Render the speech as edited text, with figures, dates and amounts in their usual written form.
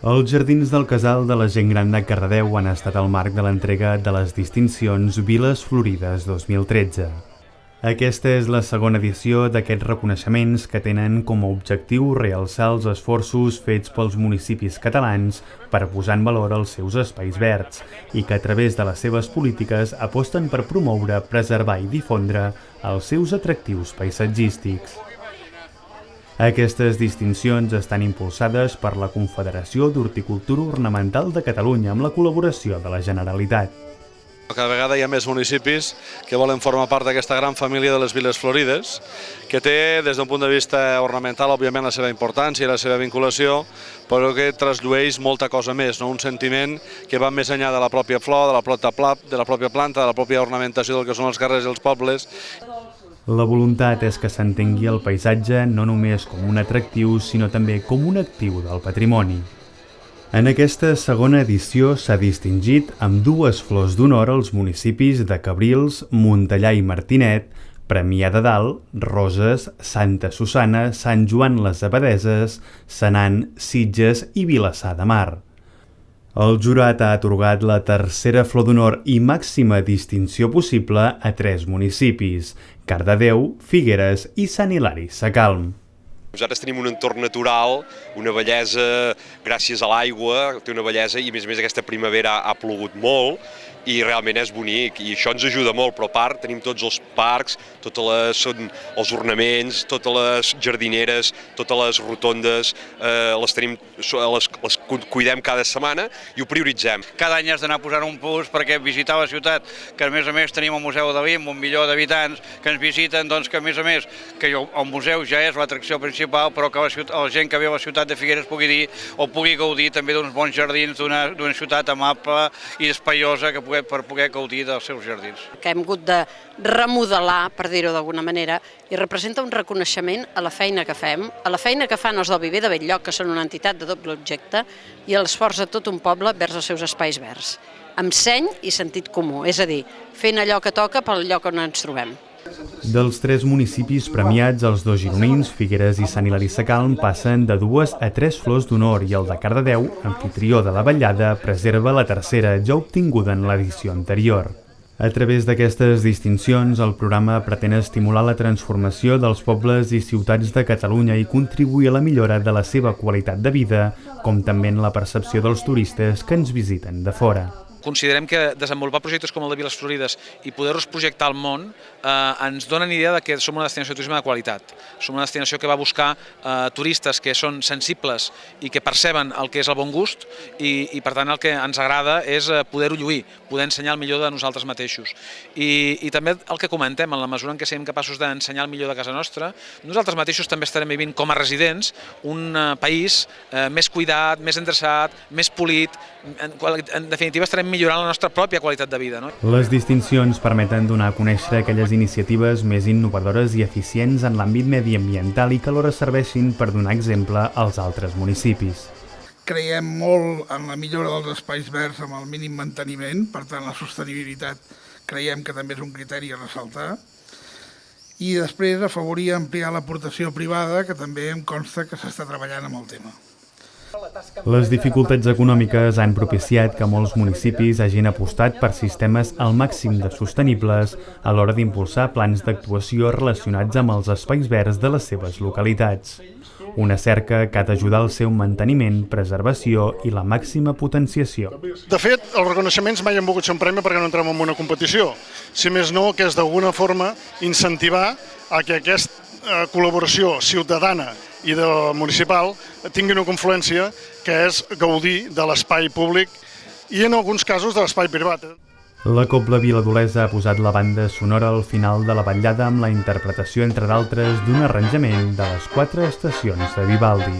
Els Jardins del Casal de la Gent Gran de Cardedeu han estat el marc de l'entrega de les distincions Viles Florides 2013. Aquesta és la segona edició d'aquests reconeixements que tenen com a objectiu realçar els esforços fets pels municipis catalans per posar en valor els seus espais verds i que a través de les seves polítiques aposten per promoure, preservar i difondre els seus atractius paisatgístics. Aquestes distincions estan impulsades per la Confederació d'Horticultura Ornamental de Catalunya amb la col·laboració de la Generalitat. Cada vegada hi ha més municipis que volen formar part d'aquesta gran família de les Viles Florides, que té, des d'un punt de vista ornamental, òbviament la seva importància i la seva vinculació, però que trasllueix molta cosa més, un sentiment que va més enllà de la pròpia flor, de la pròpia planta, de la pròpia ornamentació del que són els carrers i els pobles. La voluntat és que s'entengui el paisatge no només com un atractiu, sinó també com un actiu del patrimoni. En aquesta segona edició s'ha distingit amb 2 flors d'honor als municipis de Cabrils, Montellà i Martinet, Premià de Dalt, Roses, Santa Susanna, Sant Joan les Abadesses, Senan, Sitges i Vilassar de Mar. El jurat ha atorgat la tercera flor d'honor i màxima distinció possible a 3 municipis: Cardedeu, Figueres i Sant Hilari Sacalm. Nosaltres tenim un entorn natural, una bellesa gràcies a l'aigua, té una bellesa i a més aquesta primavera ha plogut molt i realment és bonic i això ens ajuda molt, però a part tenim tots els parcs, els ornaments, totes les jardineres, totes les rotondes, les cuidem cada setmana i ho prioritzem. Cada any has d'anar posant un plus perquè visitar la ciutat, que a més tenim el Museu Dalí amb 1 milió d'habitants que ens visiten, doncs que a més que el museu ja és l'atracció principal, però que la gent que ve a la ciutat de Figueres pugui gaudir també d'uns bons jardins, d'una ciutat amable i espaiosa per poder gaudir dels seus jardins. Que hem hagut de remodelar, per dir-ho d'alguna manera, i representa un reconeixement a la feina que fem, a la feina que fan els del Viver de Bell-lloc, que són una entitat de doble objecte, i a l'esforç de tot un poble vers els seus espais verds, amb seny i sentit comú, és a dir, fent allò que toca pel lloc on ens trobem. Dels 3 municipis premiats, els 2 gironins, Figueres i Sant Hilari Sacalm, passen de 2 a 3 flors d'honor i el de Cardedeu, amfitrió de la vetllada, preserva la tercera ja obtinguda en l'edició anterior. A través d'aquestes distincions, el programa pretén estimular la transformació dels pobles i ciutats de Catalunya i contribuir a la millora de la seva qualitat de vida, com també en la percepció dels turistes que ens visiten de fora. Considerem que desenvolupar projectes com el de Viles Florides i poder-los projectar al món ens donen idea que som una destinació de turisme de qualitat. Som una destinació que va buscar turistes que són sensibles i que perceben el que és el bon gust i per tant el que ens agrada és poder-ho lluir, poder ensenyar el millor de nosaltres mateixos. I també el que comentem, en la mesura en què siguem capaços d'ensenyar el millor de casa nostra, nosaltres mateixos també estarem vivint com a residents un país més cuidat, més endreçat, més polit, en definitiva estarem millorant la nostra pròpia qualitat de vida. Les distincions permeten donar a conèixer aquelles iniciatives més innovadores i eficients en l'àmbit mediambiental i que alhora serveixin per donar exemple als altres municipis. Creiem molt en la millora dels espais verds amb el mínim manteniment, per tant la sostenibilitat creiem que també és un criteri a ressaltar. I després afavorir i ampliar l'aportació privada, que també em consta que s'està treballant amb el tema. Les dificultats econòmiques han propiciat que molts municipis hagin apostat per sistemes al màxim de sostenibles a l'hora d'impulsar plans d'actuació relacionats amb els espais verds de les seves localitats. Una cerca que ha d'ajudar al seu manteniment, preservació i la màxima potenciació. De fet, els reconeixements mai han volgut ser un premi perquè no entrem en una competició. Si més no, que és d'alguna forma incentivar a que aquesta col·laboració ciutadana i municipal tingui una confluència que és gaudir de l'espai públic i en alguns casos de l'espai privat. La Cobla Viladolesa ha posat la banda sonora al final de la vetllada amb la interpretació, entre d'altres, d'un arranjament de les 4 estacions de Vivaldi.